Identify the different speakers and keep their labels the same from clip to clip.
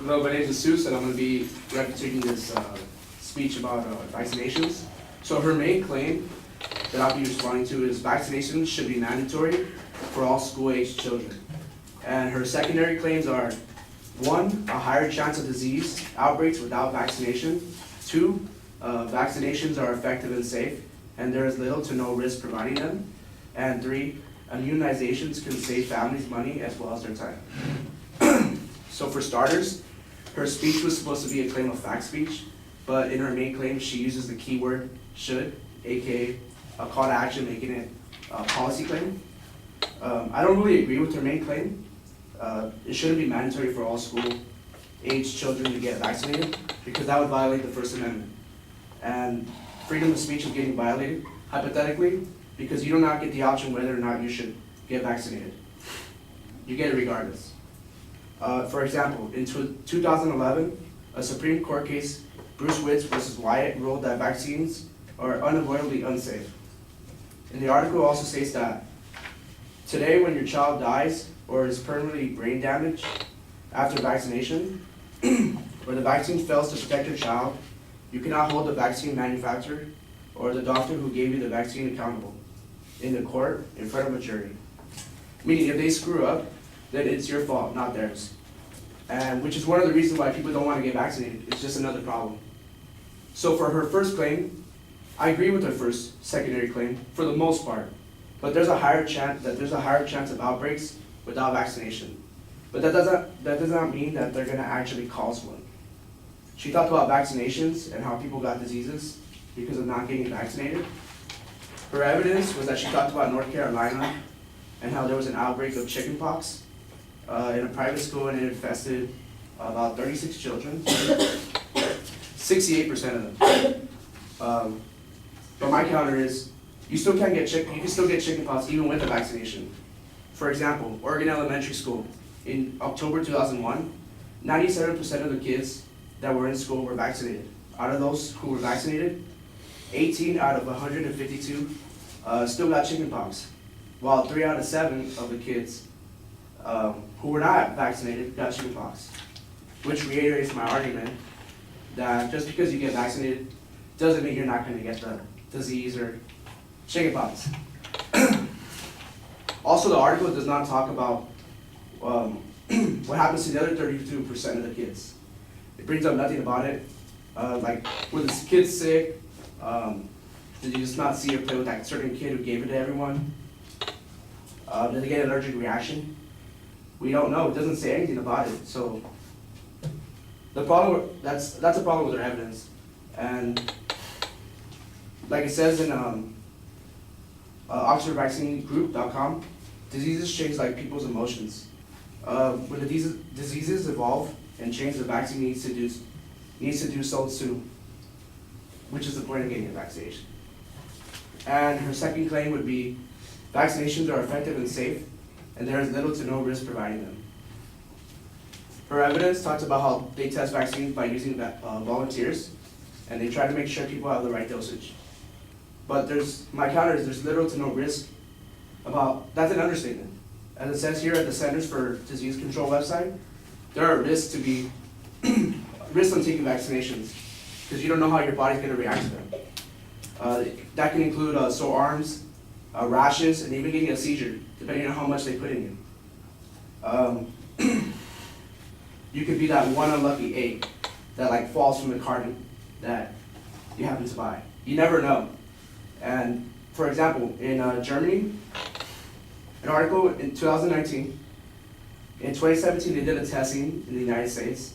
Speaker 1: Hello, my name is Jesus, and I'm going to be refuting this speech about vaccinations. So her main claim that I'll be responding to is vaccinations should be mandatory for all school-age children. And her secondary claims are: 1, a higher chance of disease outbreaks without vaccination; 2, vaccinations are effective and safe, and there is little to no risk providing them; and 3, immunizations can save families money as well as their time. So for starters, her speech was supposed to be a claim of fact speech, but in her main claim, she uses the keyword should, aka a call to action, making it a policy claim. I don't really agree with her main claim. It shouldn't be mandatory for all school-age children to get vaccinated, because that would violate the First Amendment. And freedom of speech is getting violated, hypothetically, because you do not get the option whether or not you should get vaccinated. You get it regardless. For example, in 2011, a Supreme Court case, Bruce Witts versus Wyatt, ruled that vaccines are unavoidably unsafe. And the article also states that today, when your child dies or is permanently brain damaged after vaccination, or the vaccine fails to protect your child, you cannot hold the vaccine manufacturer or the doctor who gave you the vaccine accountable in the court in front of a jury. Meaning, if they screw up, then it's your fault, not theirs. And which is one of the reasons why people don't want to get vaccinated. It's just another problem. So for her first claim, I agree with her secondary claim for the most part, but there's a higher chance of outbreaks without vaccination. But that does not mean that they're going to actually cause one. She talked about vaccinations and how people got diseases because of not getting vaccinated. Her evidence was that she talked about North Carolina and how there was an outbreak of chickenpox in a private school, and it infested about 36 children, 68% of them. But my counter is, you can still get chickenpox even with a vaccination. For example, Oregon Elementary School, in October 2001, 97% of the kids that were in school were vaccinated. Out of those who were vaccinated, 18 out of 152 still got chickenpox, while 3 out of 7 of the kids who were not vaccinated got chickenpox, which reiterates my argument that just because you get vaccinated doesn't mean you're not going to get the disease or chickenpox. Also, the article does not talk about what happens to the other 32% of the kids. It brings up nothing about it. Like, were the kids sick? Did you just not see or play with that certain kid who gave it to everyone? Did they get an allergic reaction? We don't know. It doesn't say anything about it. So the problem that's a problem with their evidence. And like it says in OxfordVaccineGroup.com, diseases change like people's emotions. When the diseases evolve and change, the vaccine needs to do so too, which is the point of getting a vaccination. And her second claim would be vaccinations are effective and safe, and there is little to no risk providing them. Her evidence talks about how they test vaccines by using volunteers, and they try to make sure people have the right dosage. But my counter is there's little to no risk about, that's an understatement. As it says here at the Centers for Disease Control website, there are risks risks on taking vaccinations, because you don't know how your body's going to react to them. That can include sore arms, rashes, and even getting a seizure, depending on how much they put in you. You could be that one unlucky egg that falls from the carton that you happen to buy. You never know. And for example, in Germany, an article in 2019, in 2017 they did a testing in the United States.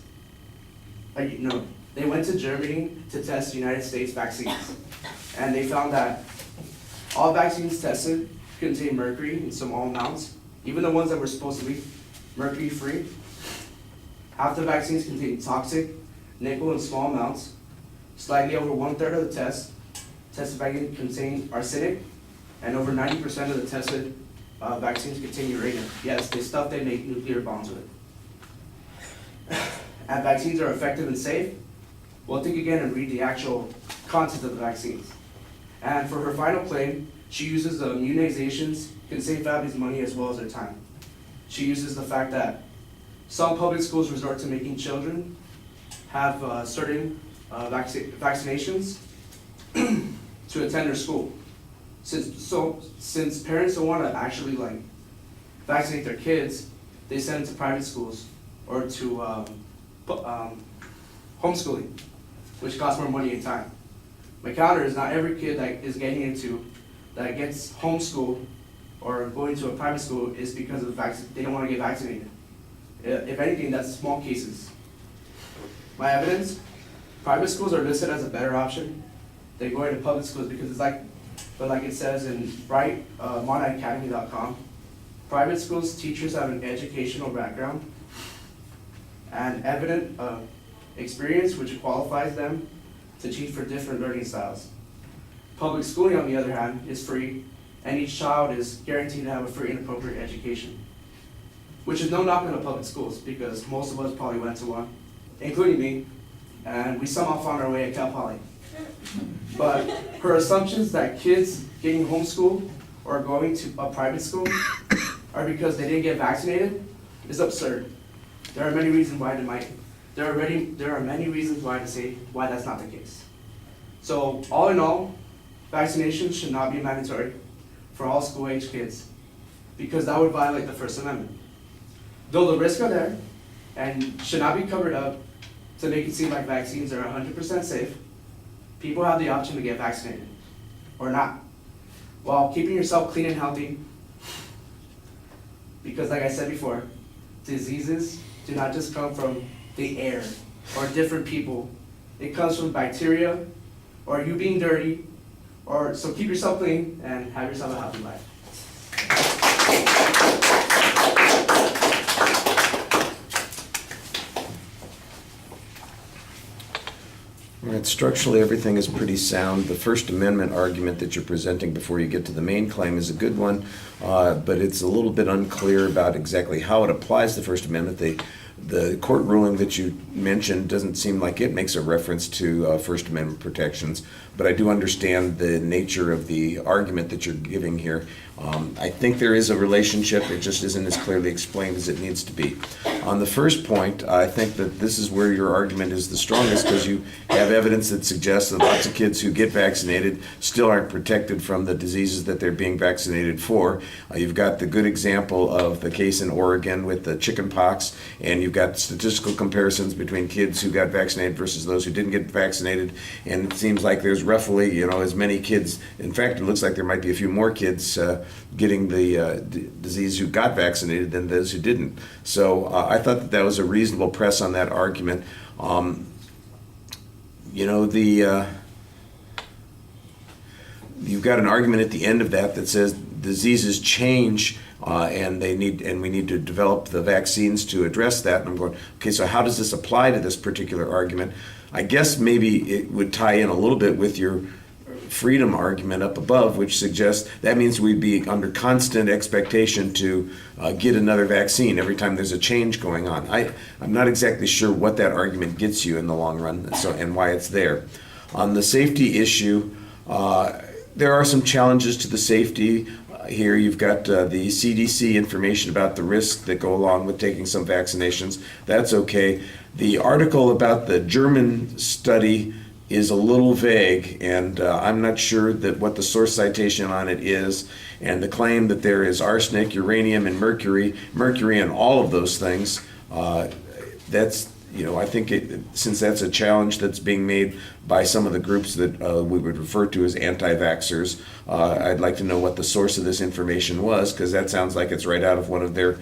Speaker 1: They went to Germany to test United States vaccines, and they found that all vaccines tested contain mercury in small amounts, even the ones that were supposed to be mercury-free. Half the vaccines contain toxic nickel in small amounts. Slightly over 1/3 of the tested vaccines contain arsenic, and over 90% of the tested vaccines contain uranium. Yes, the stuff they make nuclear bombs with. And vaccines are effective and safe. Well, think again and read the actual content of the vaccines. And for her final claim, she uses the immunizations can save families money as well as their time. She uses the fact that Some public schools resort to making children have certain vaccinations to attend their school. Since parents don't want to actually vaccinate their kids, they send them to private schools or to homeschooling, which costs more money and time. My counter is not every kid that is getting into that gets homeschooled or going to a private school is because of they don't want to get vaccinated. If anything, that's small cases. My evidence, private schools are listed as a better option than going to public schools because it's like it says in MonaAcademy.com, private schools teachers have an educational background and evident experience which qualifies them to teach for different learning styles. Public schooling, on the other hand, is free, and each child is guaranteed to have a free and appropriate education, which is no knock on the public schools because most of us probably went to one, including me, and we somehow found our way at Cal Poly. But her assumptions that kids getting homeschooled or going to a private school are because they didn't get vaccinated is absurd. There are many reasons why there are many reasons why to say why that's not the case. So all in all, vaccinations should not be mandatory for all school-age kids because that would violate the First Amendment. Though the risks are there and should not be covered up to make it seem like vaccines are 100% safe, people have the option to get vaccinated or not, while keeping yourself clean and healthy. Because like I said before, diseases do not just come from the air or different people. It comes from bacteria or you being dirty, so keep yourself clean and have yourself a healthy life.
Speaker 2: Right, structurally, everything is pretty sound. The First Amendment argument that you're presenting before you get to the main claim is a good one, but it's a little bit unclear about exactly how it applies to the First Amendment. The court ruling that you mentioned doesn't seem like it makes a reference to First Amendment protections, but I do understand the nature of the argument that you're giving here. I think there is a relationship, it just isn't as clearly explained as it needs to be. On the first point, I think that this is where your argument is the strongest because you have evidence that suggests that lots of kids who get vaccinated still aren't protected from the diseases that they're being vaccinated for. You've got the good example of the case in Oregon with the chicken pox, and you've got statistical comparisons between kids who got vaccinated versus those who didn't get vaccinated, and it seems like there's roughly, as many kids, in fact, it looks like there might be a few more kids getting the disease who got vaccinated than those who didn't. So I thought that was a reasonable press on that argument. You've got an argument at the end of that says diseases change and we need to develop the vaccines to address that. And I'm going, okay, so how does this apply to this particular argument? I guess maybe it would tie in a little bit with your freedom argument up above, which suggests that means we'd be under constant expectation to get another vaccine every time there's a change going on. I'm not exactly sure what that argument gets you in the long run, and why it's there. On the safety issue, there are some challenges to the safety. Here you've got the CDC information about the risks that go along with taking some vaccinations. That's okay. The article about the German study is a little vague, and I'm not sure that what the source citation on it is, and the claim that there is arsenic, uranium, and mercury in all of those things, that's, I think since that's a challenge that's being made by some of the groups that we would refer to as anti-vaxxers, I'd like to know what the source of this information was, because that sounds like it's right out of one of their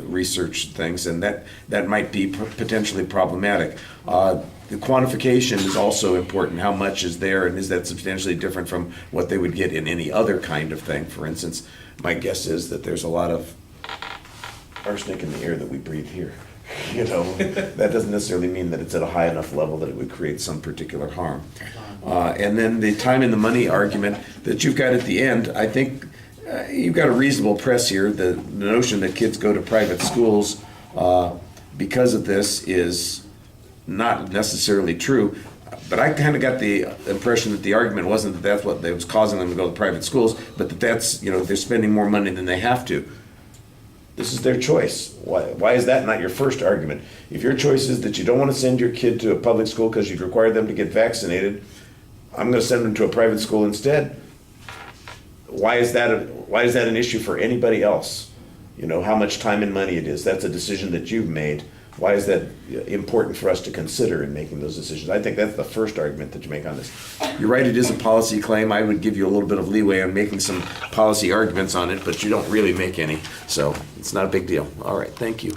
Speaker 2: research things, and that might be potentially problematic. The quantification is also important. How much is there, and is that substantially different from what they would get in any other kind of thing? For instance, my guess is that there's a lot of arsenic in the air that we breathe here. That doesn't necessarily mean that it's at a high enough level that it would create some particular harm. And then the time and the money argument that you've got at the end, I think you've got a reasonable press here. The notion that kids go to private schools because of this is not necessarily true, but I kind of got the impression that the argument wasn't that that's what was causing them to go to private schools, but that's, they're spending more money than they have to. This is their choice. Why is that not your first argument? If your choice is that you don't want to send your kid to a public school because you'd require them to get vaccinated, I'm going to send them to a private school instead. Why is that an issue for anybody else? You know, how much time and money it is. That's a decision that you've made. Why is that important for us to consider in making those decisions? I think that's the first argument that you make on this. You're right, it is a policy claim. I would give you a little bit of leeway on making some policy arguments on it, but you don't really make any. So it's not a big deal. All right, thank you.